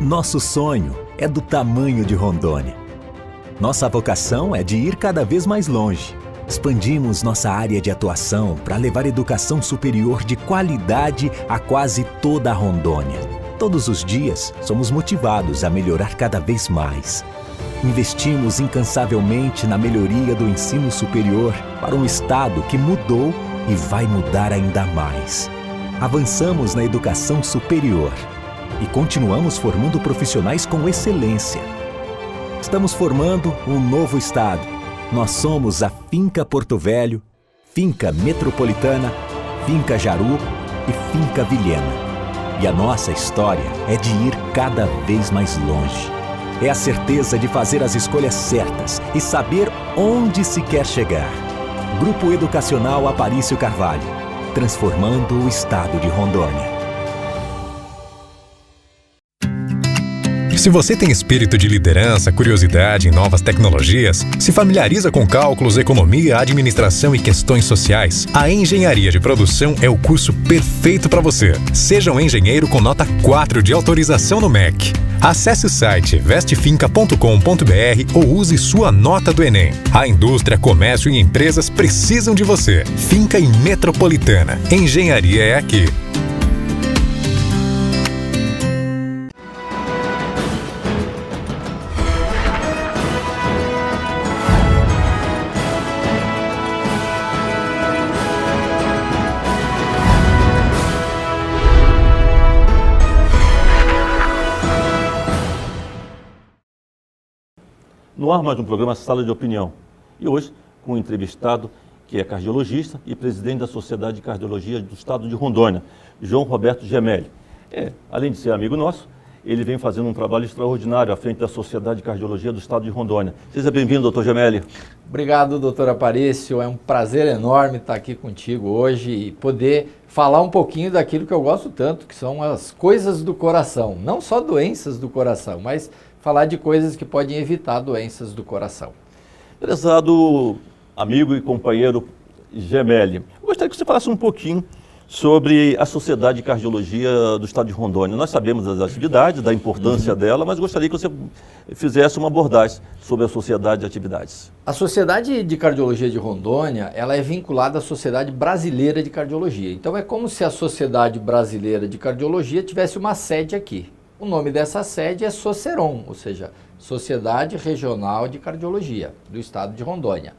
Nosso sonho é do tamanho de Rondônia. Nossa vocação é de ir cada vez mais longe. Expandimos nossa área de atuação para levar educação superior de qualidade a quase toda a Rondônia. Todos os dias, somos motivados a melhorar cada vez mais. Investimos incansavelmente na melhoria do ensino superior para um estado que mudou e vai mudar ainda mais. Avançamos na educação superior e continuamos formando profissionais com excelência. Estamos formando um novo estado. Nós somos a Finca Porto Velho, Finca Metropolitana, Finca Jaru e Finca Vilhena. E a nossa história é de ir cada vez mais longe. É a certeza de fazer as escolhas certas e saber onde se quer chegar. Grupo Educacional Aparício Carvalho, transformando o estado de Rondônia. Se você tem espírito de liderança, curiosidade em novas tecnologias, se familiariza com cálculos, economia, administração e questões sociais, a Engenharia de Produção é o curso perfeito para você. Seja um engenheiro com nota 4 de autorização no MEC. Acesse o site vestefinca.com.br ou use sua nota do Enem. A indústria, comércio e empresas precisam de você. Finca e Metropolitana. Engenharia é aqui. No ar mais um programa Sala de Opinião. E hoje, com um entrevistado que é cardiologista e presidente da Sociedade de Cardiologia do Estado de Rondônia, João Roberto Gemelli. Além de ser amigo nosso, ele vem fazendo um trabalho extraordinário à frente da Sociedade de Cardiologia do Estado de Rondônia. Seja bem-vindo, doutor Gemelli. Obrigado, doutor Aparício. É um prazer enorme estar aqui contigo hoje e poder falar um pouquinho daquilo que eu gosto tanto, que são as coisas do coração. Não só doenças do coração, mas falar de coisas que podem evitar doenças do coração. Prezado amigo e companheiro Gemelli, eu gostaria que você falasse um pouquinho sobre a Sociedade de Cardiologia do Estado de Rondônia. Nós sabemos das atividades, da importância dela, mas gostaria que você fizesse uma abordagem sobre a Sociedade de Atividades. A Sociedade de Cardiologia de Rondônia, ela é vinculada à Sociedade Brasileira de Cardiologia. Então é como se a Sociedade Brasileira de Cardiologia tivesse uma sede aqui. O nome dessa sede é SOCERON, ou seja, Sociedade Regional de Cardiologia do Estado de Rondônia.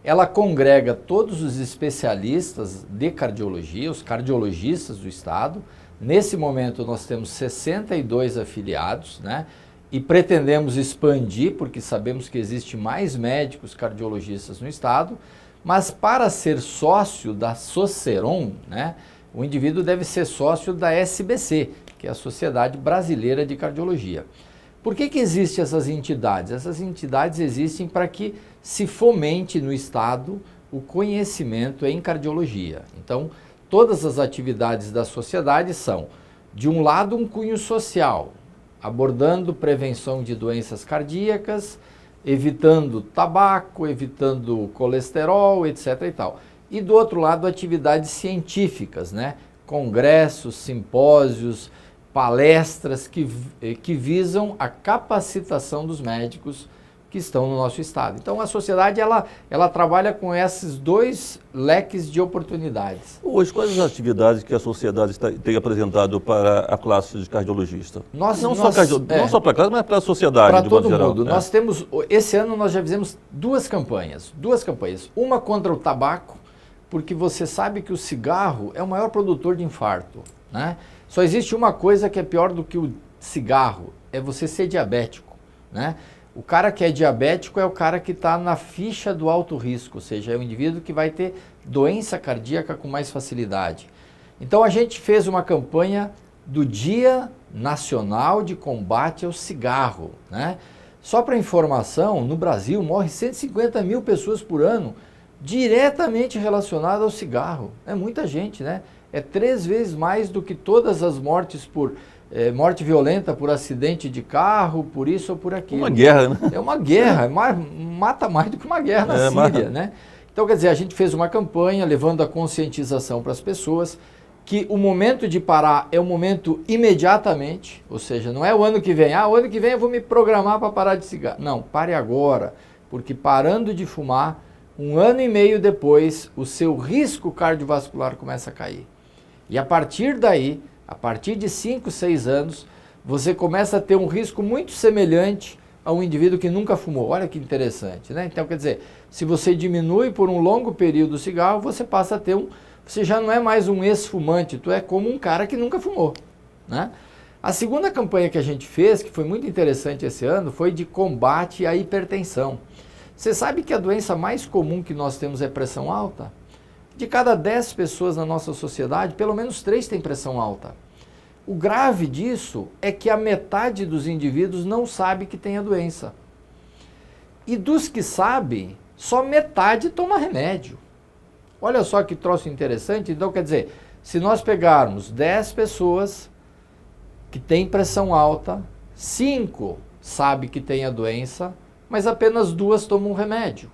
Ela congrega todos os especialistas de cardiologia, os cardiologistas do Estado. Nesse momento nós temos 62 afiliados, né? E pretendemos expandir, porque sabemos que existe mais médicos cardiologistas no Estado, mas para ser sócio da SOCERON, né, o indivíduo deve ser sócio da SBC, que é a Sociedade Brasileira de Cardiologia. Por que existem essas entidades? Essas entidades existem para que se fomente no Estado o conhecimento em cardiologia. Então, todas as atividades da sociedade são, de um lado, um cunho social, abordando prevenção de doenças cardíacas, evitando tabaco, evitando colesterol, etc. e tal. E do outro lado, atividades científicas, né? Congressos, simpósios, palestras que visam a capacitação dos médicos que estão no nosso estado. Então a sociedade ela trabalha com esses dois leques de oportunidades. Hoje, quais as atividades que a sociedade tem apresentado para a classe de cardiologista? Não só para a classe, mas para a sociedade, para de todo modo mundo. geral. Nós temos, esse ano nós já fizemos duas campanhas. Uma contra o tabaco, porque você sabe que o cigarro é o maior produtor de infarto, né? Só existe uma coisa que é pior do que o cigarro, é você ser diabético, né? O cara que é diabético é o cara que está na ficha do alto risco, ou seja, é o indivíduo que vai ter doença cardíaca com mais facilidade. Então a gente fez uma campanha do Dia Nacional de Combate ao Cigarro, né? Só para informação, no Brasil morre 150 mil pessoas por ano diretamente relacionadas ao cigarro. É muita gente, né? É 3 vezes mais do que todas as mortes por morte violenta por acidente de carro, por isso ou por aquilo. Uma guerra, né? É uma guerra, mata mais do que uma guerra na Síria, né? Então, quer dizer, a gente fez uma campanha levando a conscientização para as pessoas que o momento de parar é o momento imediatamente, ou seja, não é o ano que vem, o ano que vem eu vou me programar para parar de cigarro. Não, pare agora, porque parando de fumar, 1 ano e meio depois, o seu risco cardiovascular começa a cair. E a partir daí, a partir de 5, 6 anos, você começa a ter um risco muito semelhante a um indivíduo que nunca fumou. Olha que interessante, né? Então, quer dizer, se você diminui por um longo período o cigarro, você passa a ter você já não é mais um ex-fumante, tu é como um cara que nunca fumou, né? A segunda campanha que a gente fez, que foi muito interessante esse ano, foi de combate à hipertensão. Você sabe que a doença mais comum que nós temos é pressão alta? De cada 10 pessoas na nossa sociedade, pelo menos 3 têm pressão alta. O grave disso é que a metade dos indivíduos não sabe que tem a doença. E dos que sabem, só metade toma remédio. Olha só que troço interessante. Então, quer dizer, se nós pegarmos 10 pessoas que têm pressão alta, 5 sabem que tem a doença, mas apenas 2 tomam remédio.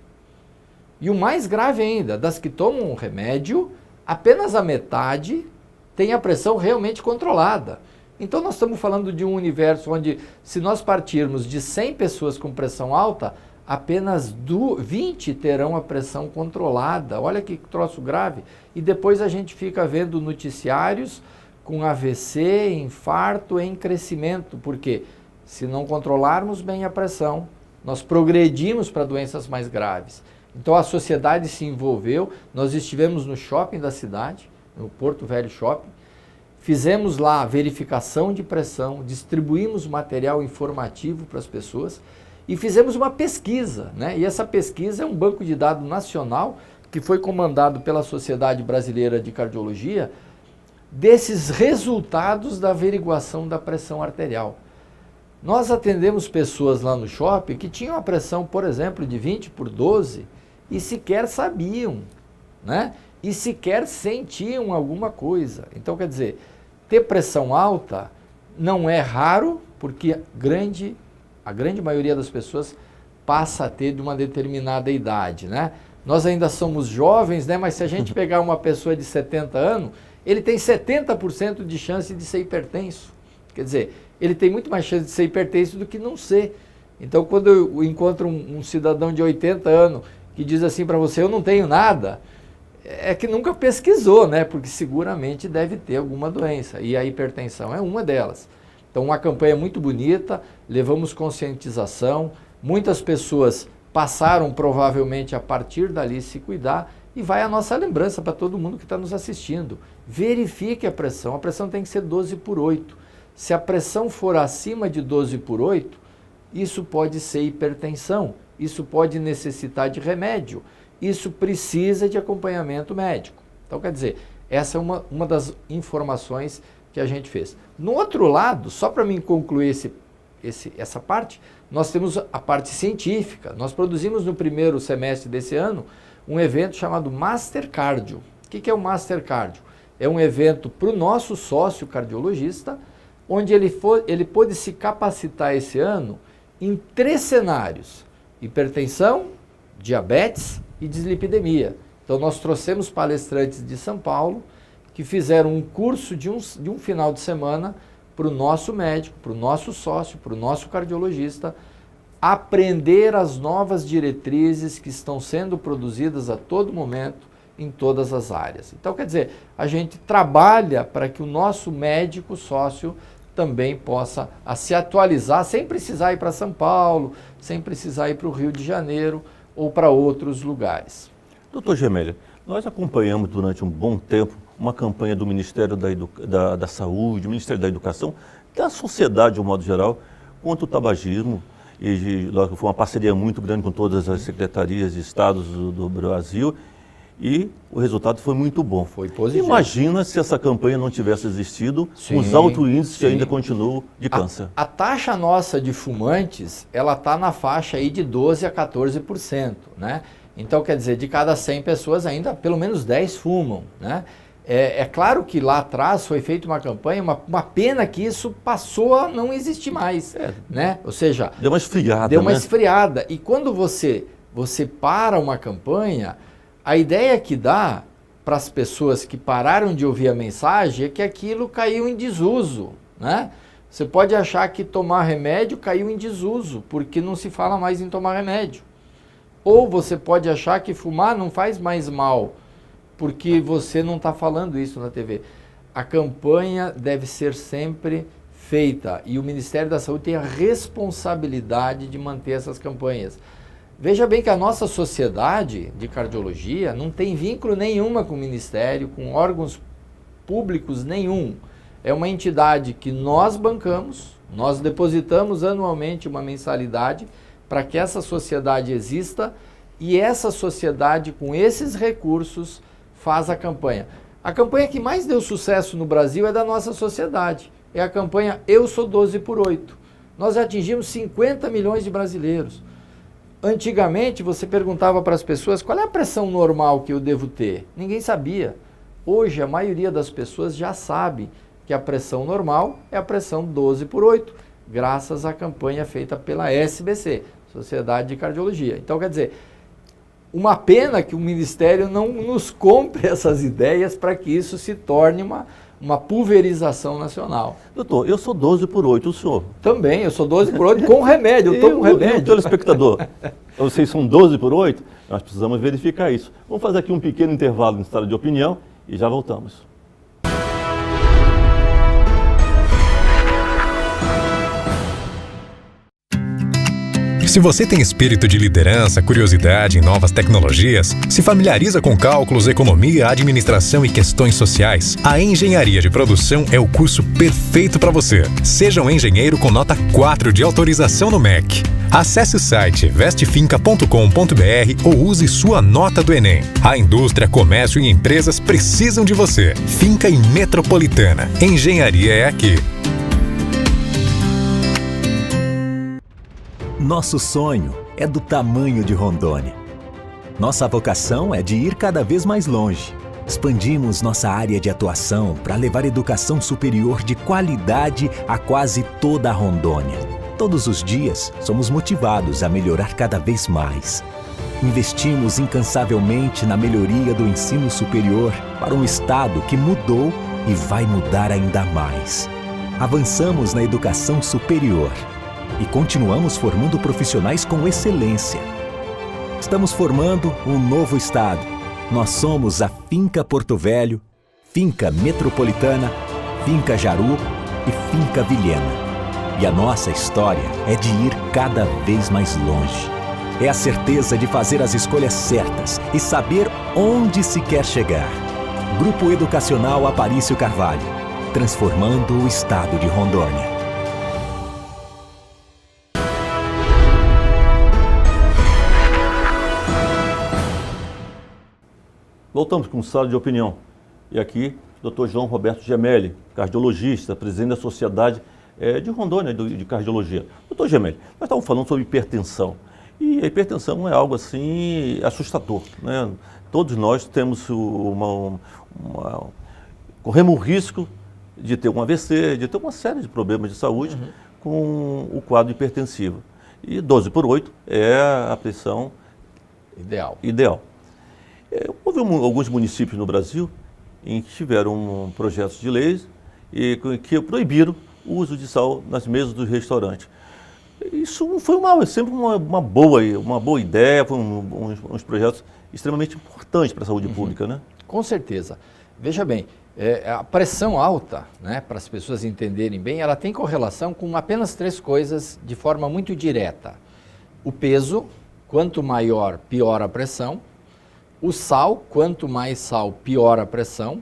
E o mais grave ainda, das que tomam o remédio, apenas a metade tem a pressão realmente controlada. Então nós estamos falando de um universo onde, se nós partirmos de 100 pessoas com pressão alta, apenas 20 terão a pressão controlada. Olha que troço grave. E depois a gente fica vendo noticiários com AVC, infarto em crescimento, porque se não controlarmos bem a pressão, nós progredimos para doenças mais graves. Então a sociedade se envolveu, nós estivemos no shopping da cidade, no Porto Velho Shopping, fizemos lá a verificação de pressão, distribuímos material informativo para as pessoas e fizemos uma pesquisa, né? E essa pesquisa é um banco de dados nacional que foi comandado pela Sociedade Brasileira de Cardiologia, desses resultados da averiguação da pressão arterial. Nós atendemos pessoas lá no shopping que tinham a pressão, por exemplo, de 20/12 e sequer sabiam, né? E sequer sentiam alguma coisa. Então, quer dizer, ter pressão alta não é raro, porque a grande maioria das pessoas passa a ter de uma determinada idade, né? Nós ainda somos jovens, né? Mas se a gente pegar uma pessoa de 70 anos, ele tem 70% de chance de ser hipertenso. Quer dizer, ele tem muito mais chance de ser hipertenso do que não ser. Então, quando eu encontro um cidadão de 80 anos que diz assim para você, eu não tenho nada, é que nunca pesquisou, né? Porque seguramente deve ter alguma doença. E a hipertensão é uma delas. Então, uma campanha muito bonita, levamos conscientização, muitas pessoas passaram provavelmente a partir dali se cuidar, e vai a nossa lembrança para todo mundo que está nos assistindo. Verifique a pressão tem que ser 12/8. Se a pressão for acima de 12/8, isso pode ser hipertensão, isso pode necessitar de remédio, isso precisa de acompanhamento médico. Então, quer dizer, essa é uma das informações que a gente fez. No outro lado, só para mim concluir essa parte, nós temos a parte científica. Nós produzimos no primeiro semestre desse ano um evento chamado Master Cardio. O que é o Master Cardio? É um evento para o nosso sócio cardiologista, onde ele pôde se capacitar esse ano em 3 cenários: hipertensão, diabetes e dislipidemia. Então nós trouxemos palestrantes de São Paulo que fizeram um curso de um final de semana para o nosso médico, para o nosso sócio, para o nosso cardiologista, aprender as novas diretrizes que estão sendo produzidas a todo momento em todas as áreas. Então, quer dizer, a gente trabalha para que o nosso médico sócio também possa se atualizar sem precisar ir para São Paulo, sem precisar ir para o Rio de Janeiro ou para outros lugares. Doutor Gemelli, nós acompanhamos durante um bom tempo uma campanha do Ministério da Saúde, do Ministério da Educação, da sociedade de um modo geral, contra o tabagismo. E foi uma parceria muito grande com todas as secretarias de estados do Brasil, e o resultado foi muito bom. Foi positivo. Imagina se essa campanha não tivesse existido, com os altos índices que ainda continuam de câncer. A taxa nossa de fumantes, ela está na faixa aí de 12% a 14%, né? Então, quer dizer, de cada 100 pessoas ainda pelo menos 10 fumam, né? É claro que lá atrás foi feita uma campanha, uma pena que isso passou a não existir mais, né? Ou seja, deu uma esfriada, deu uma esfriada. E quando você para uma campanha, a ideia que dá para as pessoas que pararam de ouvir a mensagem é que aquilo caiu em desuso, né? Você pode achar que tomar remédio caiu em desuso, porque não se fala mais em tomar remédio. Ou você pode achar que fumar não faz mais mal, porque você não está falando isso na TV. A campanha deve ser sempre feita e o Ministério da Saúde tem a responsabilidade de manter essas campanhas. Veja bem que a nossa sociedade de cardiologia não tem vínculo nenhuma com o Ministério, com órgãos públicos nenhum. É uma entidade que nós bancamos, nós depositamos anualmente uma mensalidade para que essa sociedade exista e essa sociedade, com esses recursos, faz a campanha. A campanha que mais deu sucesso no Brasil é da nossa sociedade. É a campanha Eu Sou 12 por 8. Nós já atingimos 50 milhões de brasileiros. Antigamente, você perguntava para as pessoas qual é a pressão normal que eu devo ter. Ninguém sabia. Hoje, a maioria das pessoas já sabe que a pressão normal é a pressão 12 por 8, graças à campanha feita pela SBC, Sociedade de Cardiologia. Então, quer dizer, uma pena que o Ministério não nos compre essas ideias para que isso se torne uma pulverização nacional. Doutor, eu sou 12 por 8, o senhor? Também, eu sou 12 por 8 com remédio, eu tomo remédio. E o telespectador, vocês são 12 por 8? Nós precisamos verificar isso. Vamos fazer aqui um pequeno intervalo no estado de opinião e já voltamos. Se você tem espírito de liderança, curiosidade em novas tecnologias, se familiariza com cálculos, economia, administração e questões sociais, a Engenharia de Produção é o curso perfeito para você. Seja um engenheiro com nota 4 de autorização no MEC. Acesse o site vestefinca.com.br ou use sua nota do Enem. A indústria, comércio e empresas precisam de você. Finca e Metropolitana. Engenharia é aqui. Nosso sonho é do tamanho de Rondônia. Nossa vocação é de ir cada vez mais longe. Expandimos nossa área de atuação para levar educação superior de qualidade a quase toda a Rondônia. Todos os dias, somos motivados a melhorar cada vez mais. Investimos incansavelmente na melhoria do ensino superior para um estado que mudou e vai mudar ainda mais. Avançamos na educação superior e continuamos formando profissionais com excelência. Estamos formando um novo estado. Nós somos a Finca Porto Velho, Finca Metropolitana, Finca Jaru e Finca Vilhena. E a nossa história é de ir cada vez mais longe. É a certeza de fazer as escolhas certas e saber onde se quer chegar. Grupo Educacional Aparício Carvalho, transformando o estado de Rondônia. Voltamos com o sala de opinião. E aqui, Dr. João Roberto Gemelli, cardiologista, presidente da Sociedade de Rondônia de Cardiologia. Dr. Gemelli, nós estávamos falando sobre hipertensão. E a hipertensão é algo assim assustador, né? Todos nós temos corremos o risco de ter um AVC, de ter uma série de problemas de saúde com o quadro hipertensivo. E 12 por 8 é a pressão ideal. Houve alguns municípios no Brasil em que tiveram projetos de leis e que proibiram o uso de sal nas mesas dos restaurantes. Isso não foi sempre uma boa ideia, foi uns projetos extremamente importantes para a saúde pública, né? Com certeza. Veja bem, a pressão alta, né, para as pessoas entenderem bem, ela tem correlação com apenas 3 coisas de forma muito direta. O peso, quanto maior, pior a pressão. O sal, quanto mais sal, pior a pressão.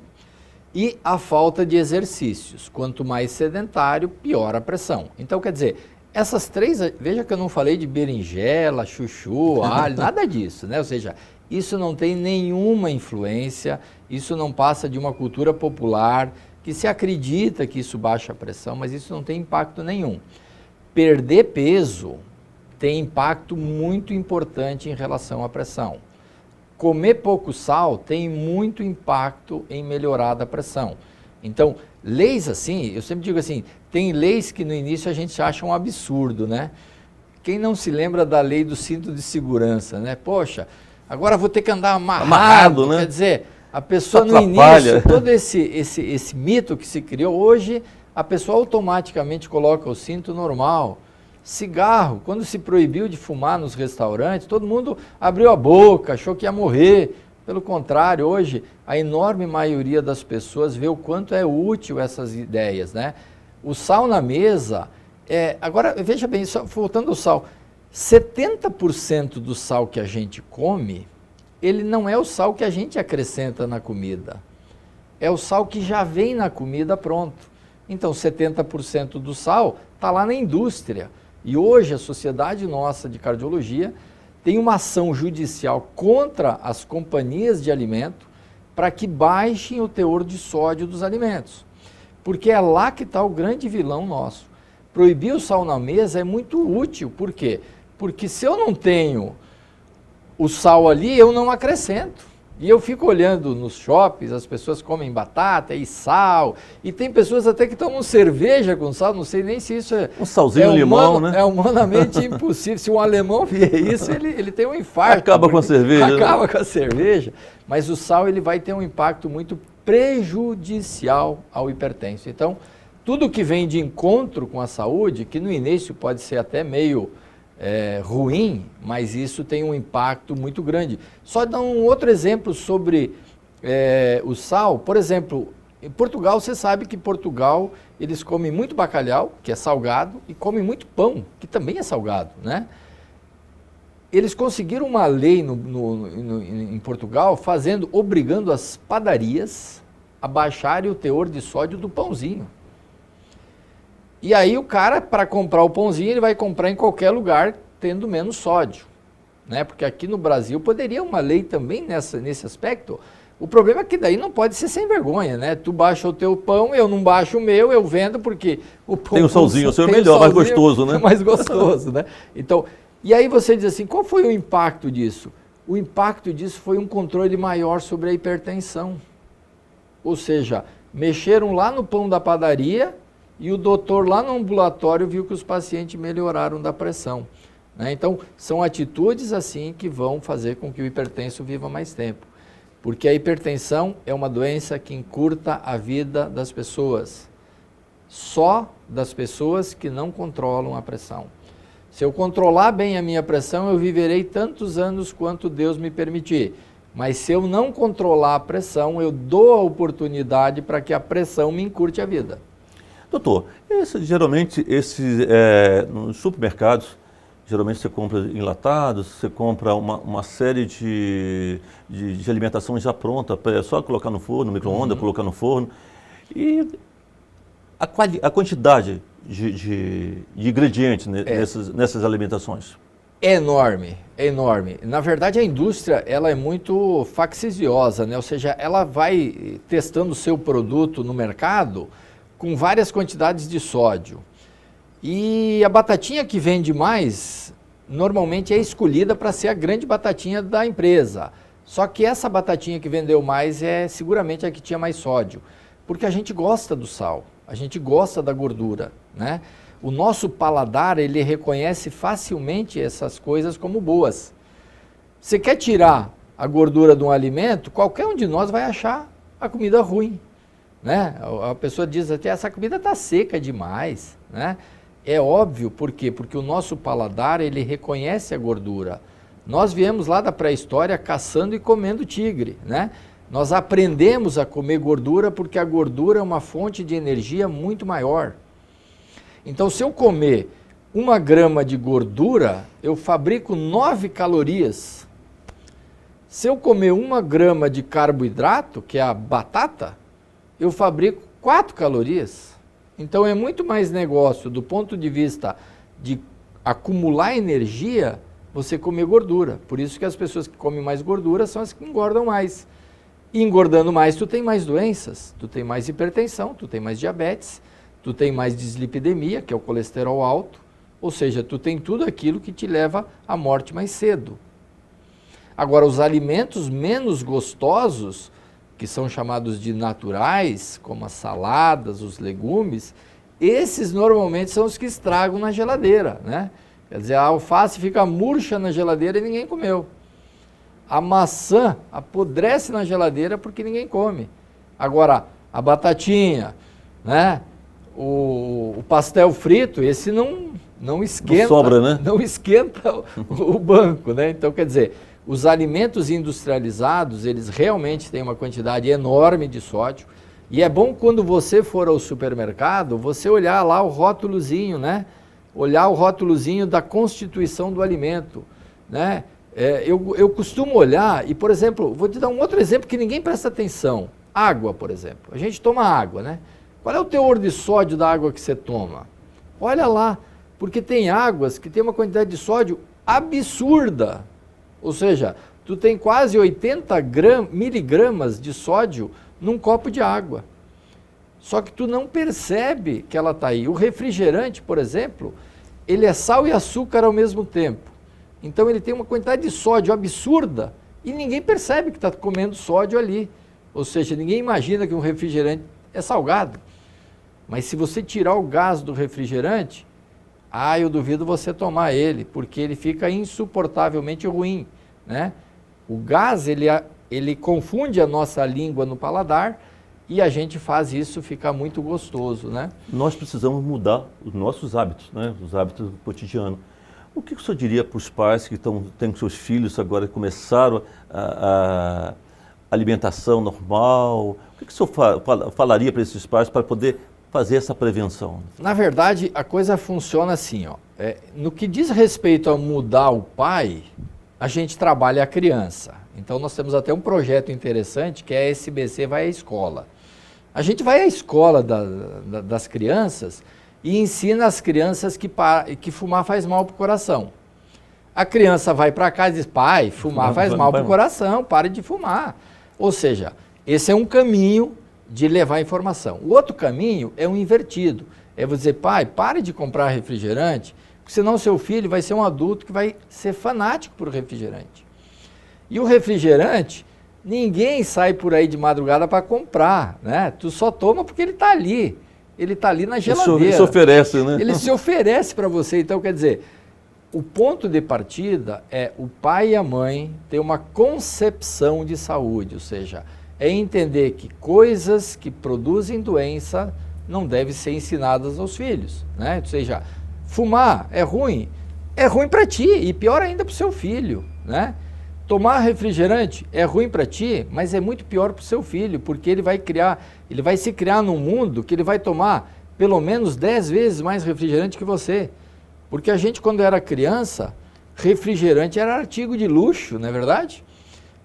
E a falta de exercícios. Quanto mais sedentário, pior a pressão. Então, quer dizer, essas 3, veja que eu não falei de berinjela, chuchu, alho, nada disso, né? Ou seja, isso não tem nenhuma influência, isso não passa de uma cultura popular, que se acredita que isso baixa a pressão, mas isso não tem impacto nenhum. Perder peso tem impacto muito importante em relação à pressão. Comer pouco sal tem muito impacto em melhorar a pressão. Então, leis assim, eu sempre digo assim, tem leis que no início a gente acha um absurdo, né? Quem não se lembra da lei do cinto de segurança, né? Poxa, agora vou ter que andar amarrado, né? Quer dizer, A pessoa no início, todo esse mito que se criou, hoje a pessoa automaticamente coloca o cinto normal. Cigarro, quando se proibiu de fumar nos restaurantes, todo mundo abriu a boca, achou que ia morrer. Pelo contrário, hoje a enorme maioria das pessoas vê o quanto é útil essas ideias, né? O sal na mesa, agora veja bem, só, voltando ao sal, 70% do sal que a gente come, ele não é o sal que a gente acrescenta na comida, é o sal que já vem na comida pronto. Então 70% do sal está lá na indústria. E hoje a Sociedade Nossa de Cardiologia tem uma ação judicial contra as companhias de alimento para que baixem o teor de sódio dos alimentos. Porque é lá que está o grande vilão nosso. Proibir o sal na mesa é muito útil. Por quê? Porque se eu não tenho o sal ali, eu não acrescento. E eu fico olhando nos shoppings, as pessoas comem batata e sal, e tem pessoas até que tomam cerveja com sal, não sei nem se isso é... Um salzinho limão, né? É humanamente impossível. Se um alemão ver isso, ele tem um infarto. Acaba com a cerveja. Acaba com a cerveja. Mas o sal ele vai ter um impacto muito prejudicial ao hipertenso. Então, tudo que vem de encontro com a saúde, que no início pode ser até meio... ruim, mas isso tem um impacto muito grande. Só dar um outro exemplo sobre o sal. Por exemplo, em Portugal, você sabe que Portugal, eles comem muito bacalhau, que é salgado, e comem muito pão, que também é salgado, né? Eles conseguiram uma lei em Portugal, obrigando as padarias a baixarem o teor de sódio do pãozinho. E aí o cara, para comprar o pãozinho, ele vai comprar em qualquer lugar, tendo menos sódio, né? Porque aqui no Brasil poderia uma lei também nesse aspecto. O problema é que daí não pode ser sem vergonha, né? Tu baixa o teu pão, eu não baixo o meu, eu vendo porque o pão... Tem o salzinho, o seu é melhor, mais gostoso, né? É mais gostoso, né? Então, e aí você diz assim, qual foi o impacto disso? O impacto disso foi um controle maior sobre a hipertensão. Ou seja, mexeram lá no pão da padaria... E o doutor lá no ambulatório viu que os pacientes melhoraram da pressão, né? Então, são atitudes assim que vão fazer com que o hipertenso viva mais tempo. Porque a hipertensão é uma doença que encurta a vida das pessoas. Só das pessoas que não controlam a pressão. Se eu controlar bem a minha pressão, eu viverei tantos anos quanto Deus me permitir. Mas se eu não controlar a pressão, eu dou a oportunidade para que a pressão me encurte a vida. Doutor, geralmente nos supermercados, geralmente você compra enlatados, você compra uma série de alimentação já pronta, é só colocar no forno, no micro-ondas, colocar no forno. E a quantidade de ingredientes nessas alimentações? É enorme, é enorme. Na verdade, a indústria ela é muito facciosa, né? Ou seja, ela vai testando o seu produto no mercado com várias quantidades de sódio. E a batatinha que vende mais, normalmente é escolhida para ser a grande batatinha da empresa. Só que essa batatinha que vendeu mais é seguramente a que tinha mais sódio. Porque a gente gosta do sal, a gente gosta da gordura, né? O nosso paladar, ele reconhece facilmente essas coisas como boas. Você quer tirar a gordura de um alimento, qualquer um de nós vai achar a comida ruim. Né? A pessoa diz até, essa comida está seca demais, né? É óbvio, por quê? Porque o nosso paladar, ele reconhece a gordura. Nós viemos lá da pré-história caçando e comendo tigre, né? Nós aprendemos a comer gordura porque a gordura é uma fonte de energia muito maior. Então, se eu comer 1 grama de gordura, eu fabrico 9 calorias. Se eu comer 1 grama de carboidrato, que é a batata, eu fabrico 4 calorias. Então é muito mais negócio do ponto de vista de acumular energia, você comer gordura. Por isso que as pessoas que comem mais gordura são as que engordam mais. E engordando mais, tu tem mais doenças, tu tem mais hipertensão, tu tem mais diabetes, tu tem mais dislipidemia, que é o colesterol alto, ou seja, tu tem tudo aquilo que te leva à morte mais cedo. Agora, os alimentos menos gostosos, que são chamados de naturais, como as saladas, os legumes, esses normalmente são os que estragam na geladeira, né? Quer dizer, a alface fica murcha na geladeira e ninguém comeu. A maçã apodrece na geladeira porque ninguém come. Agora, a batatinha, né? O pastel frito, esse não esquenta. Não sobra, né? Não esquenta o banco, né? Então, quer dizer, os alimentos industrializados, eles realmente têm uma quantidade enorme de sódio. E é bom quando você for ao supermercado, você olhar lá o rótulozinho, né? Olhar o rótulozinho da constituição do alimento, né? Eu costumo olhar e, por exemplo, vou te dar um outro exemplo que ninguém presta atenção. Água, por exemplo. A gente toma água, né? Qual é o teor de sódio da água que você toma? Olha lá, porque tem águas que tem uma quantidade de sódio absurda. Ou seja, tu tem quase 80 miligramas de sódio num copo de água. Só que tu não percebe que ela está aí. O refrigerante, por exemplo, ele é sal e açúcar ao mesmo tempo. Então ele tem uma quantidade de sódio absurda e ninguém percebe que está comendo sódio ali. Ou seja, ninguém imagina que um refrigerante é salgado. Mas se você tirar o gás do refrigerante, eu duvido você tomar ele, porque ele fica insuportavelmente ruim, né? O gás, ele confunde a nossa língua no paladar e a gente faz isso ficar muito gostoso, né? Nós precisamos mudar os nossos hábitos, né? Os hábitos do cotidiano. O que o senhor diria para os pais que têm seus filhos agora que começaram a alimentação normal? O que o senhor falaria para esses pais para poder fazer essa prevenção? Na verdade, a coisa funciona assim, ó. No que diz respeito a mudar o pai, a gente trabalha a criança. Então nós temos até um projeto interessante que é a SBC Vai à Escola. A gente vai à escola das crianças e ensina as crianças que fumar faz mal para o coração. A criança vai para casa e diz, pai, fumar faz mal para o coração, pare de fumar. Ou seja, esse é um caminho de levar informação. O outro caminho é um invertido. É você dizer, pai, pare de comprar refrigerante, porque senão seu filho vai ser um adulto que vai ser fanático por refrigerante. E o refrigerante, ninguém sai por aí de madrugada para comprar, né? Tu só toma porque ele está ali. Ele está ali na geladeira. Ele se oferece, né? Ele se oferece para você. Então, quer dizer, o ponto de partida é o pai e a mãe ter uma concepção de saúde, ou seja, é entender que coisas que produzem doença não devem ser ensinadas aos filhos, né? Ou seja, fumar é ruim para ti e pior ainda para o seu filho, né? Tomar refrigerante é ruim para ti, mas é muito pior para o seu filho, porque ele vai se criar num mundo que ele vai tomar pelo menos 10 vezes mais refrigerante que você. Porque a gente, quando era criança, refrigerante era artigo de luxo, não é verdade?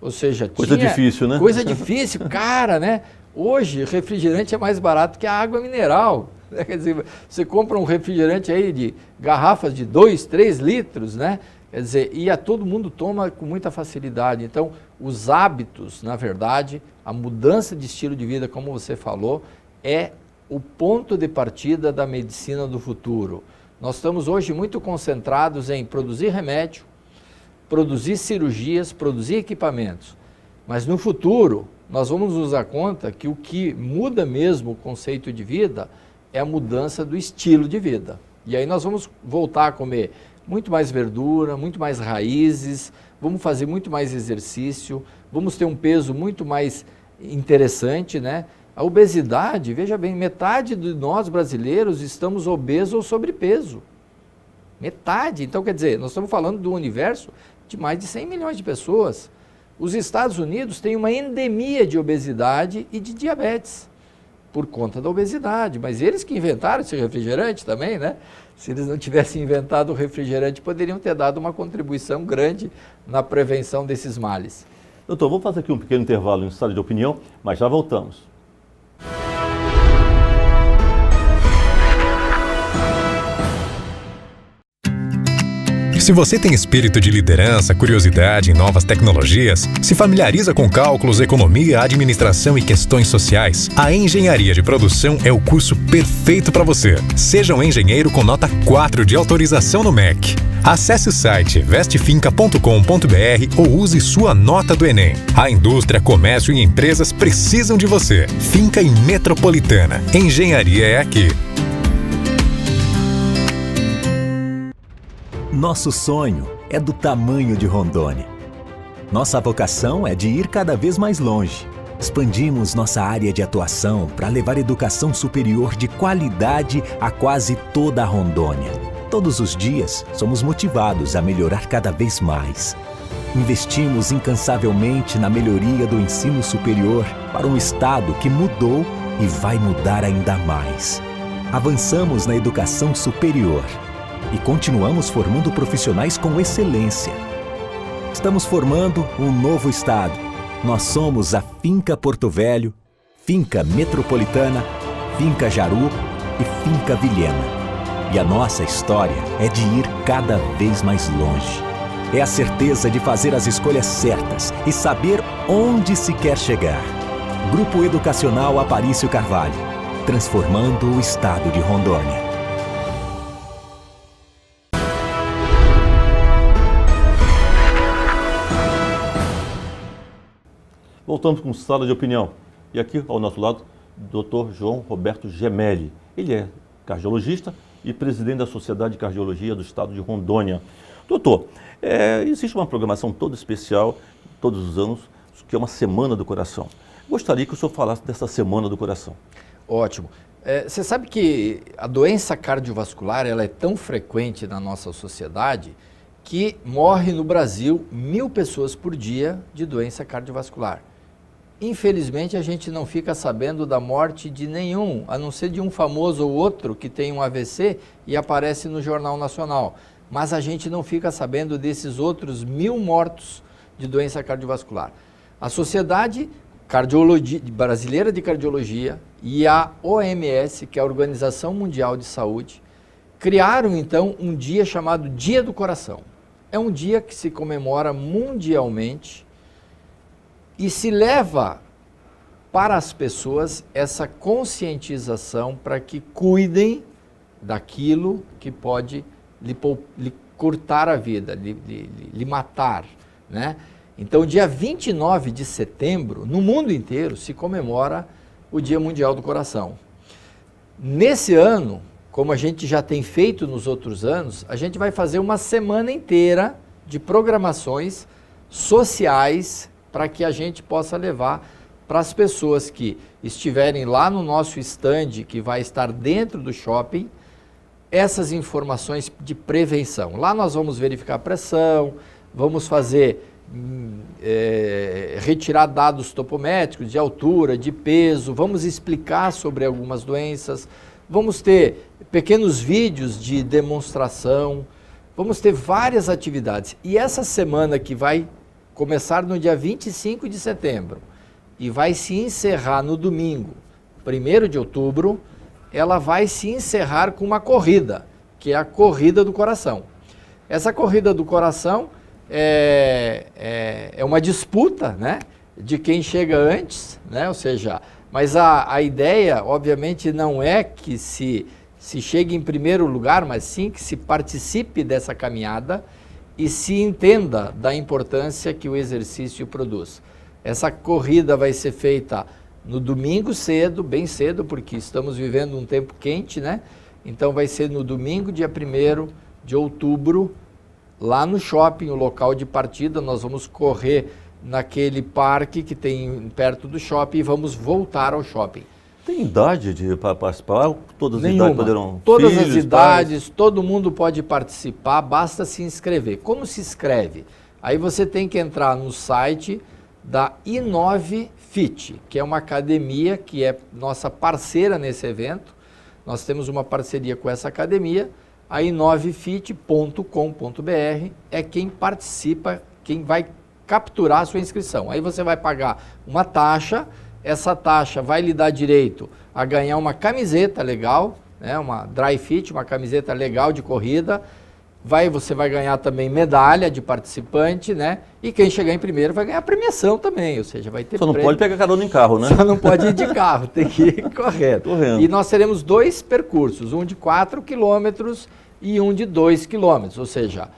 Ou seja, coisa difícil, né? Coisa difícil, cara, né? Hoje, refrigerante é mais barato que a água mineral. Quer dizer, você compra um refrigerante aí de garrafas de 2, 3 litros, né? Quer dizer, todo mundo toma com muita facilidade. Então, os hábitos, na verdade, a mudança de estilo de vida, como você falou, é o ponto de partida da medicina do futuro. Nós estamos hoje muito concentrados em produzir remédio, produzir cirurgias, produzir equipamentos. Mas no futuro, nós vamos nos dar conta que o que muda mesmo o conceito de vida é a mudança do estilo de vida. E aí nós vamos voltar a comer muito mais verdura, muito mais raízes, vamos fazer muito mais exercício, vamos ter um peso muito mais interessante, né? A obesidade, veja bem, metade de nós brasileiros estamos obesos ou sobrepeso. Metade. Então, quer dizer, nós estamos falando do universo de mais de 100 milhões de pessoas. Os Estados Unidos têm uma endemia de obesidade e de diabetes por conta da obesidade, mas eles que inventaram esse refrigerante também, né? Se eles não tivessem inventado o refrigerante, poderiam ter dado uma contribuição grande na prevenção desses males. Doutor, vamos fazer aqui um pequeno intervalo em sala de opinião, mas já voltamos. Se você tem espírito de liderança, curiosidade em novas tecnologias, se familiariza com cálculos, economia, administração e questões sociais, a Engenharia de Produção é o curso perfeito para você. Seja um engenheiro com nota 4 de autorização no MEC. Acesse o site vestefinca.com.br ou use sua nota do Enem. A indústria, comércio e empresas precisam de você. Finca e Metropolitana. Engenharia é aqui. Nosso sonho é do tamanho de Rondônia. Nossa vocação é de ir cada vez mais longe. Expandimos nossa área de atuação para levar educação superior de qualidade a quase toda a Rondônia. Todos os dias, somos motivados a melhorar cada vez mais. Investimos incansavelmente na melhoria do ensino superior para um estado que mudou e vai mudar ainda mais. Avançamos na educação superior e continuamos formando profissionais com excelência. Estamos formando um novo estado. Nós somos a Finca Porto Velho, Finca Metropolitana, Finca Jaru e Finca Vilhena. E a nossa história é de ir cada vez mais longe. É a certeza de fazer as escolhas certas e saber onde se quer chegar. Grupo Educacional Aparício Carvalho, transformando o estado de Rondônia. Voltamos com Sala de Opinião. E aqui, ao nosso lado, o Dr. João Roberto Gemelli. Ele é cardiologista e presidente da Sociedade de Cardiologia do Estado de Rondônia. Doutor, existe uma programação toda especial, todos os anos, que é uma Semana do Coração. Gostaria que o senhor falasse dessa Semana do Coração. Ótimo. Você sabe que a doença cardiovascular ela é tão frequente na nossa sociedade que morre no Brasil 1.000 pessoas por dia de doença cardiovascular. Infelizmente, a gente não fica sabendo da morte de nenhum, a não ser de um famoso ou outro que tem um AVC e aparece no Jornal Nacional. Mas a gente não fica sabendo desses outros 1.000 mortos de doença cardiovascular. A Sociedade Brasileira de Cardiologia e a OMS, que é a Organização Mundial de Saúde, criaram então um dia chamado Dia do Coração. É um dia que se comemora mundialmente e se leva para as pessoas essa conscientização para que cuidem daquilo que pode lhe cortar a vida, lhe matar, né? Então, dia 29 de setembro, no mundo inteiro, se comemora o Dia Mundial do Coração. Nesse ano, como a gente já tem feito nos outros anos, a gente vai fazer uma semana inteira de programações sociais para que a gente possa levar para as pessoas que estiverem lá no nosso stand, que vai estar dentro do shopping, essas informações de prevenção. Lá nós vamos verificar a pressão, vamos fazer, retirar dados topométricos de altura, de peso, vamos explicar sobre algumas doenças, vamos ter pequenos vídeos de demonstração, vamos ter várias atividades. E essa semana que vai começar no dia 25 de setembro e vai se encerrar no domingo, 1º de outubro, ela vai se encerrar com uma corrida, que é a Corrida do Coração. Essa Corrida do Coração é uma disputa, né, de quem chega antes, né, ou seja, mas a ideia, obviamente, não é que se chegue em primeiro lugar, mas sim que se participe dessa caminhada e se entenda da importância que o exercício produz. Essa corrida vai ser feita no domingo cedo, bem cedo, porque estamos vivendo um tempo quente, né? Então vai ser no domingo, dia 1º de outubro, lá no shopping, o local de partida. Nós vamos correr naquele parque que tem perto do shopping e vamos voltar ao shopping. Tem idade para participar? Todas as Nenhuma. idades poderão? Todas filhos, as idades, todo mundo pode participar, basta se inscrever. Como se inscreve? Aí você tem que entrar no site da I9Fit, que é uma academia que é nossa parceira nesse evento. Nós temos uma parceria com essa academia, a i9fit.com.br é quem participa, quem vai capturar a sua inscrição. Aí você vai pagar uma taxa, essa taxa vai lhe dar direito a ganhar uma camiseta legal, né, uma dry fit, uma camiseta legal de corrida. Você vai ganhar também medalha de participante, né? E quem chegar em primeiro vai ganhar premiação também, ou seja, vai ter Só não prêmio. pode pegar carona em carro, né? Só não pode ir de carro, tem que ir correndo. E nós teremos 2 percursos, um de 4 quilômetros e um de 2 quilômetros, ou seja,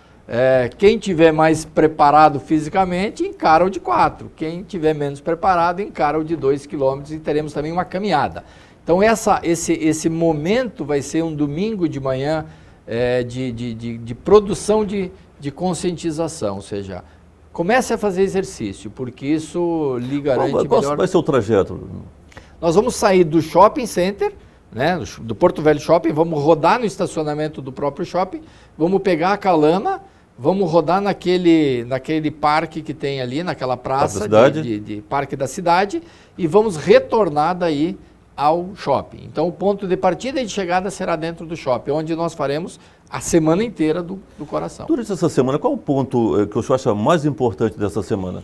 quem tiver mais preparado fisicamente encara o de 4, quem tiver menos preparado encara o de 2 quilômetros e teremos também uma caminhada. Então esse momento vai ser um domingo de manhã de produção de conscientização, ou seja, Comece a fazer exercício, porque isso lhe garante Qual melhor... vai ser o trajeto? Nós vamos sair do shopping center, né, do Porto Velho Shopping, vamos rodar no estacionamento do próprio shopping, vamos pegar a Calama, vamos rodar naquele parque que tem ali, naquela praça de Parque da Cidade, e vamos retornar daí ao shopping. Então o ponto de partida e de chegada será dentro do shopping, onde nós faremos a semana inteira do coração. Durante essa semana, qual o ponto que o senhor acha mais importante dessa semana?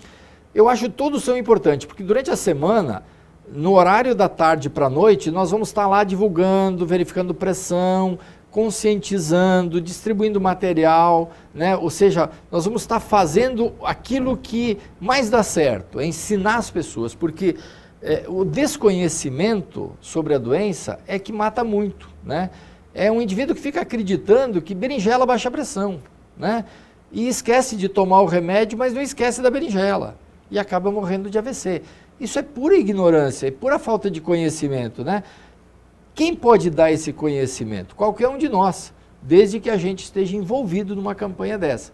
Eu acho que todos são importantes, porque durante a semana, no horário da tarde para a noite, nós vamos estar lá divulgando, verificando pressão, conscientizando, distribuindo material, né? Ou seja, nós vamos estar fazendo aquilo que mais dá certo, é ensinar as pessoas, porque o desconhecimento sobre a doença é que mata muito, né? É um indivíduo que fica acreditando que berinjela baixa a pressão, né? E esquece de tomar o remédio, mas não esquece da berinjela e acaba morrendo de AVC. Isso é pura ignorância, é pura falta de conhecimento, né? Quem pode dar esse conhecimento? Qualquer um de nós, desde que a gente esteja envolvido numa campanha dessa.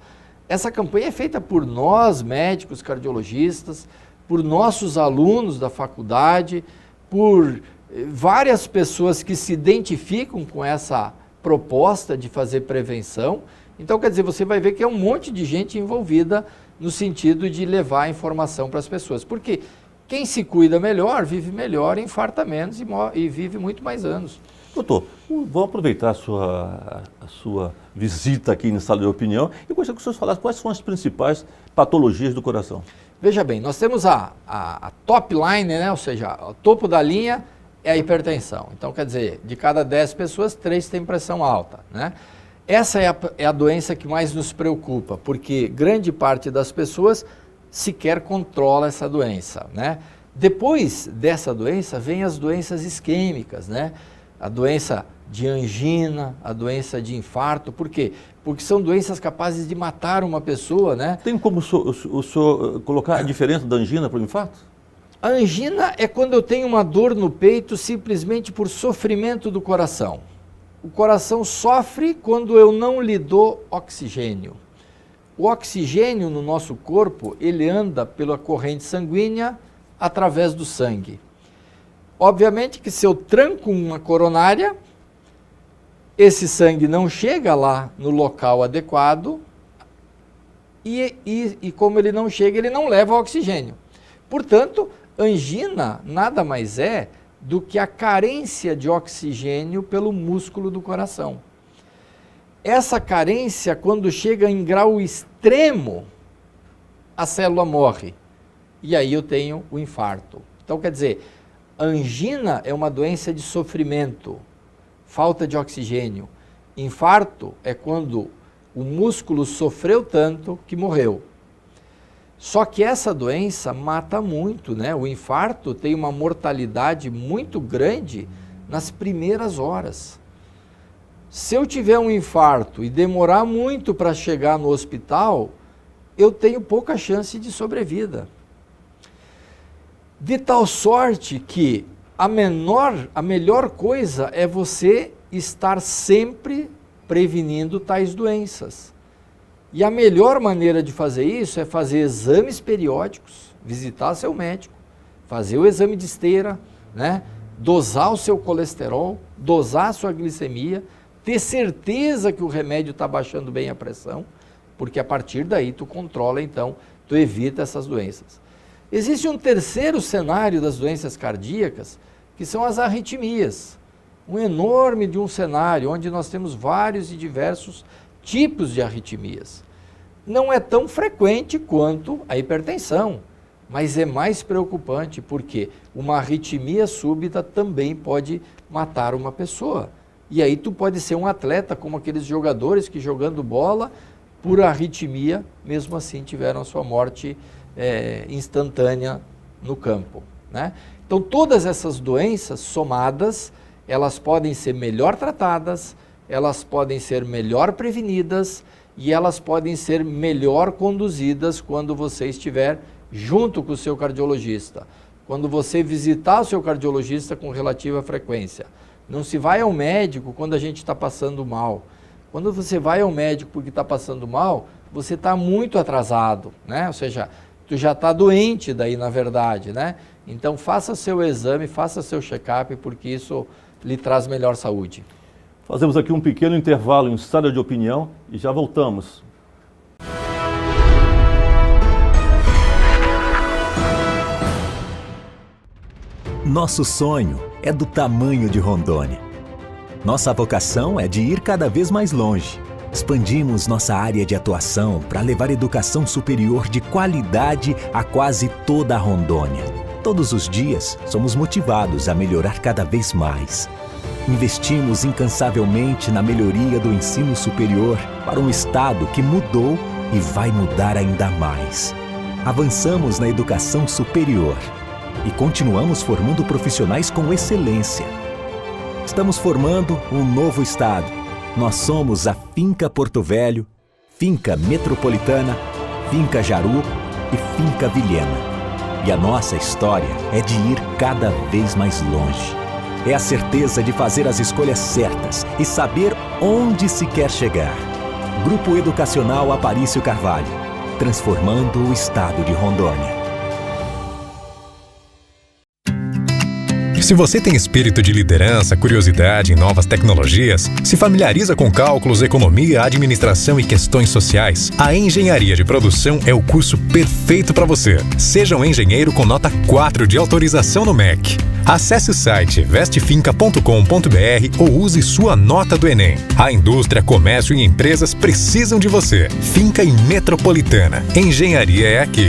Essa campanha é feita por nós, médicos, cardiologistas, por nossos alunos da faculdade, por várias pessoas que se identificam com essa proposta de fazer prevenção. Então, quer dizer, você vai ver que é um monte de gente envolvida no sentido de levar a informação para as pessoas. Porque quem se cuida melhor, vive melhor, infarta menos e vive muito mais anos. Doutor, vamos aproveitar a sua visita aqui na Sala de Opinião e gostaria que o senhor falasse quais são as principais patologias do coração. Veja bem, nós temos a top line, né? Ou seja, o topo da linha é a hipertensão. Então, quer dizer, de cada 10 pessoas, 3 têm pressão alta, né? Essa é a doença que mais nos preocupa, porque grande parte das pessoas sequer controla essa doença, né? Depois dessa doença, vem as doenças isquêmicas, né? A doença de angina, a doença de infarto. Por quê? Porque são doenças capazes de matar uma pessoa, né? Tem como o senhor colocar a diferença da angina para o infarto? A angina é quando eu tenho uma dor no peito simplesmente por sofrimento do coração. O coração sofre quando eu não lhe dou oxigênio. O oxigênio no nosso corpo, ele anda pela corrente sanguínea através do sangue. Obviamente que se eu tranco uma coronária, esse sangue não chega lá no local adequado e como ele não chega, ele não leva oxigênio. Portanto, angina nada mais é do que a carência de oxigênio pelo músculo do coração. Essa carência, quando chega em grau extremo, a célula morre. E aí eu tenho o infarto. Então, quer dizer, a angina é uma doença de sofrimento, falta de oxigênio. Infarto é quando o músculo sofreu tanto que morreu. Só que essa doença mata muito, né? O infarto tem uma mortalidade muito grande nas primeiras horas. Se eu tiver um infarto e demorar muito para chegar no hospital, eu tenho pouca chance de sobrevida. De tal sorte que a melhor coisa é você estar sempre prevenindo tais doenças. E a melhor maneira de fazer isso é fazer exames periódicos, visitar seu médico, fazer o exame de esteira, né? Dosar o seu colesterol, dosar a sua glicemia, ter certeza que o remédio está baixando bem a pressão, porque a partir daí tu controla, então, tu evita essas doenças. Existe um terceiro cenário das doenças cardíacas, que são as arritmias. Um enorme de um cenário, onde nós temos vários e diversos tipos de arritmias. Não é tão frequente quanto a hipertensão, mas é mais preocupante porque uma arritmia súbita também pode matar uma pessoa. E aí tu pode ser um atleta como aqueles jogadores que jogando bola por arritmia, mesmo assim tiveram a sua morte instantânea no campo, né? Então todas essas doenças somadas, elas podem ser melhor tratadas, elas podem ser melhor prevenidas e elas podem ser melhor conduzidas quando você estiver junto com o seu cardiologista. Quando você visitar o seu cardiologista com relativa frequência. Não se vai ao médico quando a gente está passando mal. Quando você vai ao médico porque está passando mal, você está muito atrasado, né? Ou seja, tu já está doente daí, na verdade, né? Então, faça seu exame, faça seu check-up, porque isso lhe traz melhor saúde. Fazemos aqui um pequeno intervalo em Sala de Opinião e já voltamos. Nosso sonho é do tamanho de Rondônia. Nossa vocação é de ir cada vez mais longe. Expandimos nossa área de atuação para levar educação superior de qualidade a quase toda a Rondônia. Todos os dias, somos motivados a melhorar cada vez mais. Investimos incansavelmente na melhoria do ensino superior para um estado que mudou e vai mudar ainda mais. Avançamos na educação superior e continuamos formando profissionais com excelência. Estamos formando um novo estado. Nós somos a Finca Porto Velho, Finca Metropolitana, Finca Jaru e Finca Vilhena. E a nossa história é de ir cada vez mais longe. É a certeza de fazer as escolhas certas e saber onde se quer chegar. Grupo Educacional Aparício Carvalho, transformando o estado de Rondônia. Se você tem espírito de liderança, curiosidade em novas tecnologias, se familiariza com cálculos, economia, administração e questões sociais, a Engenharia de Produção é o curso perfeito para você. Seja um engenheiro com nota 4 de autorização no MEC. Acesse o site vestefinca.com.br ou use sua nota do Enem. A indústria, comércio e empresas precisam de você. Finca e Metropolitana. Engenharia é aqui.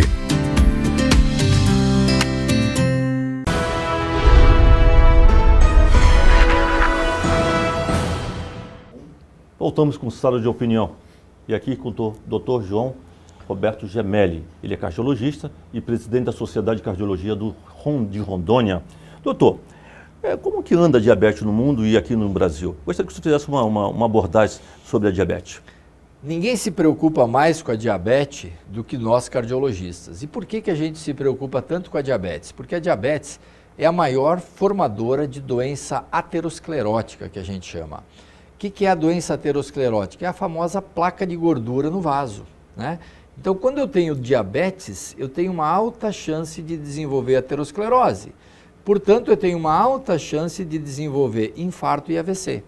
Voltamos com Sala de Opinião e aqui com o Dr. João Roberto Gemelli. Ele é cardiologista e presidente da Sociedade de Cardiologia de Rondônia. Doutor, como que anda a diabetes no mundo e aqui no Brasil? Gostaria que você fizesse uma abordagem sobre a diabetes. Ninguém se preocupa mais com a diabetes do que nós cardiologistas. E por que a gente se preocupa tanto com a diabetes? Porque a diabetes é a maior formadora de doença aterosclerótica, que a gente chama. O que é a doença aterosclerótica? É a famosa placa de gordura no vaso, né? Então, quando eu tenho diabetes, eu tenho uma alta chance de desenvolver aterosclerose. Portanto, eu tenho uma alta chance de desenvolver infarto e AVC.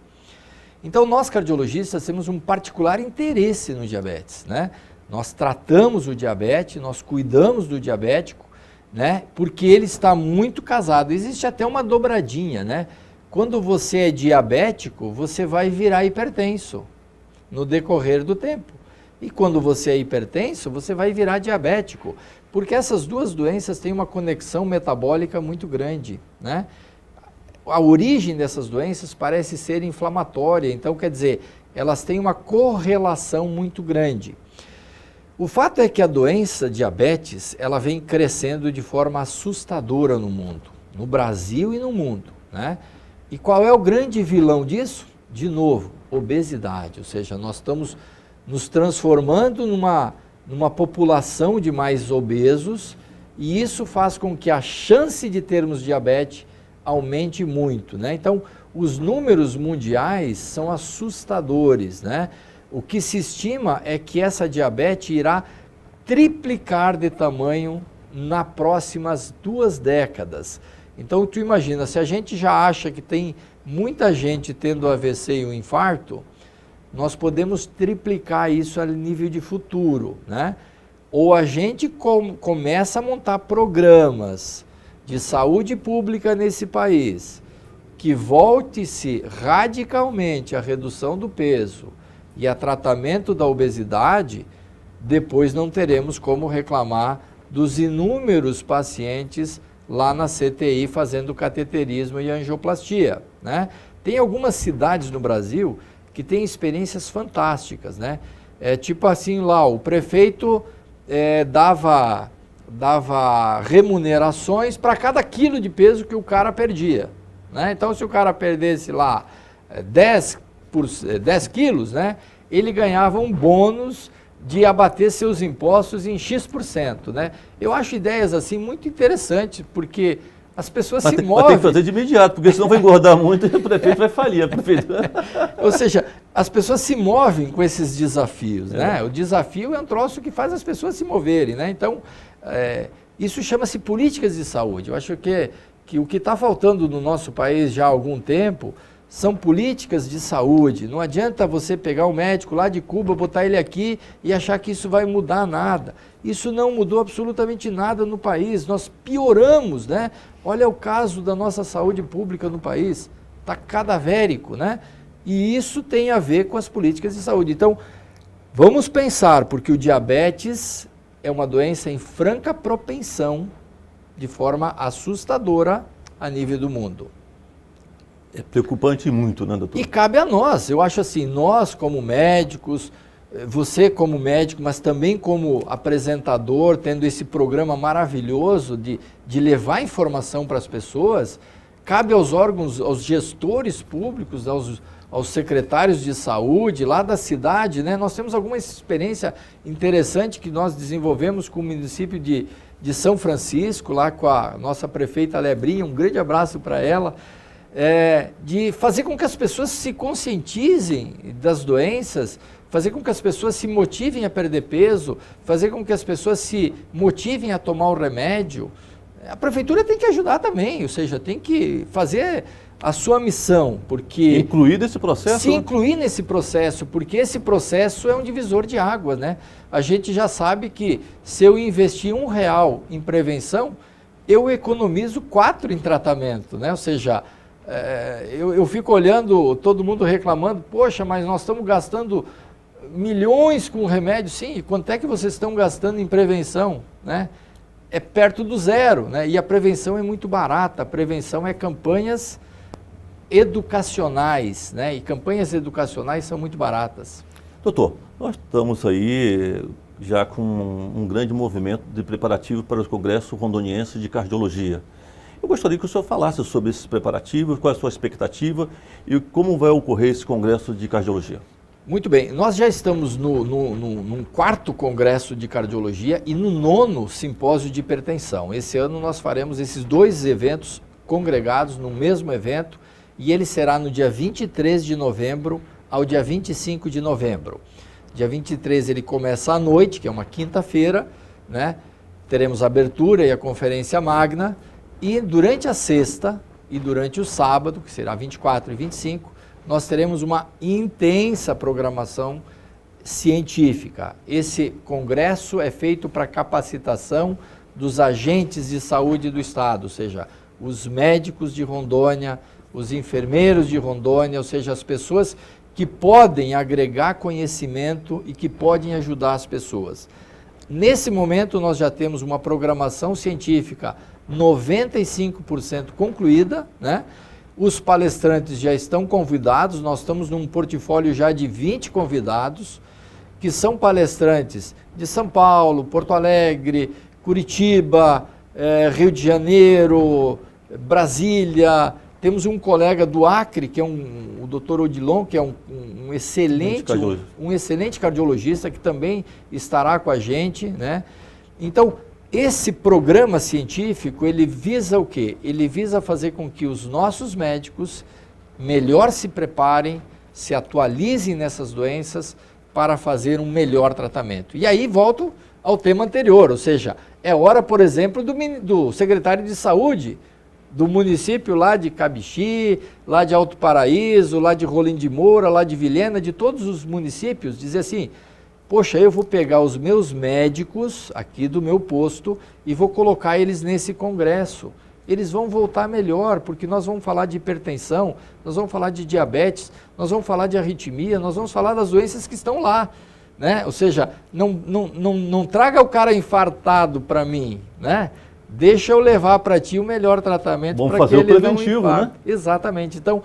Então, nós cardiologistas temos um particular interesse no diabetes, né? Nós tratamos o diabetes, nós cuidamos do diabético, né? Porque ele está muito casado. Existe até uma dobradinha, né? Quando você é diabético, você vai virar hipertenso no decorrer do tempo. E quando você é hipertenso, você vai virar diabético, porque essas duas doenças têm uma conexão metabólica muito grande, né? A origem dessas doenças parece ser inflamatória, então quer dizer, elas têm uma correlação muito grande. O fato é que a doença diabetes, ela vem crescendo de forma assustadora no mundo, no Brasil e no mundo, né? E qual é o grande vilão disso? De novo, obesidade, ou seja, nós estamos nos transformando numa população de mais obesos e isso faz com que a chance de termos diabetes aumente muito, né? Então, os números mundiais são assustadores, né? O que se estima é que essa diabetes irá triplicar de tamanho nas próximas 2 décadas. Então, tu imagina, se a gente já acha que tem muita gente tendo AVC e um infarto, nós podemos triplicar isso a nível de futuro, né? Ou a gente começa a montar programas de saúde pública nesse país, que volte-se radicalmente à redução do peso e a tratamento da obesidade, depois não teremos como reclamar dos inúmeros pacientes lá na CTI fazendo cateterismo e angioplastia, né? Tem algumas cidades no Brasil que têm experiências fantásticas, né? Tipo assim lá, o prefeito dava remunerações para cada quilo de peso que o cara perdia, né? Então, se o cara perdesse lá 10 quilos, né? Ele ganhava um bônus de abater seus impostos em X%, né? Eu acho ideias assim muito interessantes, porque as pessoas se movem... Mas tem que fazer de imediato, porque senão vai engordar muito e o prefeito vai falir. Ou seja, as pessoas se movem com esses desafios, né? O desafio é um troço que faz as pessoas se moverem, né? Então, isso chama-se políticas de saúde. Eu acho que o que está faltando no nosso país já há algum tempo são políticas de saúde. Não adianta você pegar o médico lá de Cuba, botar ele aqui e achar que isso vai mudar nada. Isso não mudou absolutamente nada no país. Nós pioramos, né? Olha o caso da nossa saúde pública no país. Está cadavérico, né? E isso tem a ver com as políticas de saúde. Então, vamos pensar, porque o diabetes é uma doença em franca propensão, de forma assustadora a nível do mundo. É preocupante muito, né, doutor? E cabe a nós, eu acho assim, nós como médicos, você como médico, mas também como apresentador, tendo esse programa maravilhoso de levar informação para as pessoas, cabe aos órgãos, aos gestores públicos, aos secretários de saúde lá da cidade, né? Nós temos alguma experiência interessante que nós desenvolvemos com o município de São Francisco, lá com a nossa prefeita Lebrinha, um grande abraço para ela, de fazer com que as pessoas se conscientizem das doenças, fazer com que as pessoas se motivem a perder peso, fazer com que as pessoas se motivem a tomar o remédio. A prefeitura tem que ajudar também, ou seja, tem que fazer a sua missão, porque... Incluir nesse processo? Se incluir nesse processo, porque esse processo é um divisor de águas, né? A gente já sabe que se eu investir R$1 em prevenção, eu economizo 4 em tratamento, né? Ou seja, eu fico olhando todo mundo reclamando, poxa, mas nós estamos gastando milhões com remédio. Sim, e quanto é que vocês estão gastando em prevenção, né? É perto do zero, né? E a prevenção é muito barata, a prevenção é campanhas educacionais, né? E campanhas educacionais são muito baratas. Doutor, nós estamos aí já com um grande movimento de preparativo para o Congresso Rondoniense de Cardiologia. Eu gostaria que o senhor falasse sobre esses preparativos, qual é a sua expectativa e como vai ocorrer esse Congresso de Cardiologia. Muito bem, nós já estamos num 4º Congresso de Cardiologia e no 9º Simpósio de Hipertensão. Esse ano nós faremos esses 2 eventos congregados no mesmo evento e ele será no dia 23 de novembro ao dia 25 de novembro. Dia 23 ele começa à noite, que é uma quinta-feira, né? Teremos a abertura e a conferência magna e durante a sexta e durante o sábado, que será 24 e 25, nós teremos uma intensa programação científica. Esse congresso é feito para capacitação dos agentes de saúde do estado, ou seja, os médicos de Rondônia, os enfermeiros de Rondônia, ou seja, as pessoas que podem agregar conhecimento e que podem ajudar as pessoas. Nesse momento nós já temos uma programação científica 95% concluída, né? Os palestrantes já estão convidados, nós estamos num portfólio já de 20 convidados, que são palestrantes de São Paulo, Porto Alegre, Curitiba, Rio de Janeiro, Brasília. Temos um colega do Acre, que é o Dr. Odilon, que é um excelente cardiologista, que também estará com a gente, né? Então, esse programa científico, ele visa o quê? Ele visa fazer com que os nossos médicos melhor se preparem, se atualizem nessas doenças para fazer um melhor tratamento. E aí volto ao tema anterior, ou seja, é hora, por exemplo, do secretário de saúde do município lá de Cabixi, lá de Alto Paraíso, lá de Rolim de Moura, lá de Vilhena, de todos os municípios, dizer assim, poxa, eu vou pegar os meus médicos aqui do meu posto e vou colocar eles nesse congresso. Eles vão voltar melhor, porque nós vamos falar de hipertensão, nós vamos falar de diabetes, nós vamos falar de arritmia, nós vamos falar das doenças que estão lá, né? Ou seja, não traga o cara infartado para mim, né? Deixa eu levar para ti o melhor tratamento para que ele não infarte. Né? Exatamente. Então,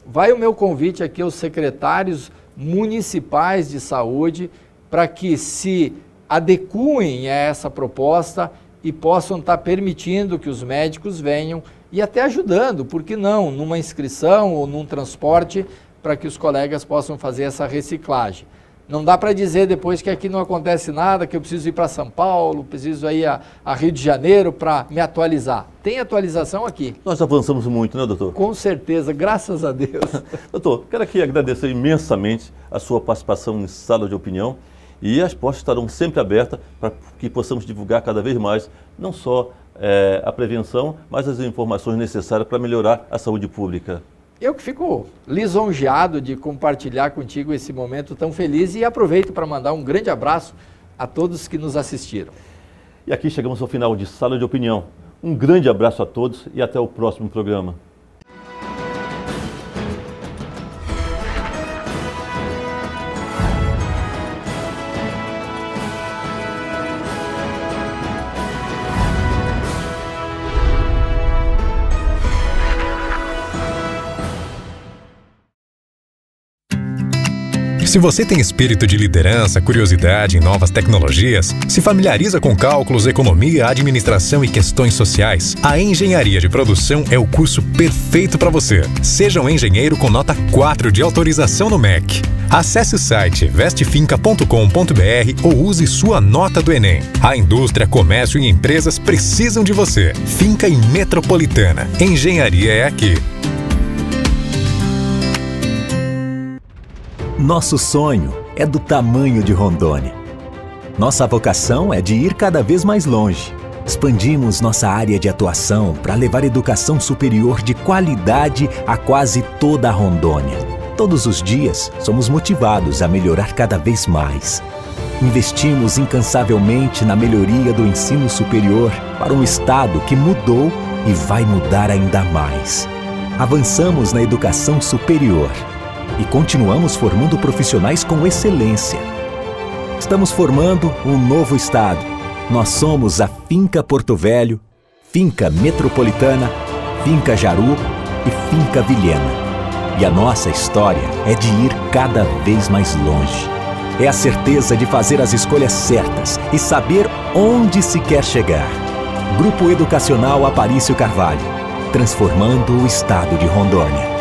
vai o meu convite aqui aos secretários municipais de saúde para que se adequem a essa proposta e possam estar permitindo que os médicos venham e até ajudando, por que não, numa inscrição ou num transporte para que os colegas possam fazer essa reciclagem. Não dá para dizer depois que aqui não acontece nada, que eu preciso ir para São Paulo, preciso ir a Rio de Janeiro para me atualizar. Tem atualização aqui. Nós avançamos muito, né, doutor? Com certeza, graças a Deus. Doutor, quero aqui agradecer imensamente a sua participação em Sala de Opinião e as portas estarão sempre abertas para que possamos divulgar cada vez mais, não só a prevenção, mas as informações necessárias para melhorar a saúde pública. Eu que fico lisonjeado de compartilhar contigo esse momento tão feliz e aproveito para mandar um grande abraço a todos que nos assistiram. E aqui chegamos ao final de Sala de Opinião. Um grande abraço a todos e até o próximo programa. Se você tem espírito de liderança, curiosidade em novas tecnologias, se familiariza com cálculos, economia, administração e questões sociais, a Engenharia de Produção é o curso perfeito para você. Seja um engenheiro com nota 4 de autorização no MEC. Acesse o site vestefinca.com.br ou use sua nota do Enem. A indústria, comércio e empresas precisam de você. Finca e Metropolitana. Engenharia é aqui. Nosso sonho é do tamanho de Rondônia. Nossa vocação é de ir cada vez mais longe. Expandimos nossa área de atuação para levar educação superior de qualidade a quase toda a Rondônia. Todos os dias, somos motivados a melhorar cada vez mais. Investimos incansavelmente na melhoria do ensino superior para um estado que mudou e vai mudar ainda mais. Avançamos na educação superior e continuamos formando profissionais com excelência. Estamos formando um novo estado. Nós somos a Finca Porto Velho, Finca Metropolitana, Finca Jaru e Finca Vilhena. E a nossa história é de ir cada vez mais longe. É a certeza de fazer as escolhas certas e saber onde se quer chegar. Grupo Educacional Aparício Carvalho, transformando o estado de Rondônia.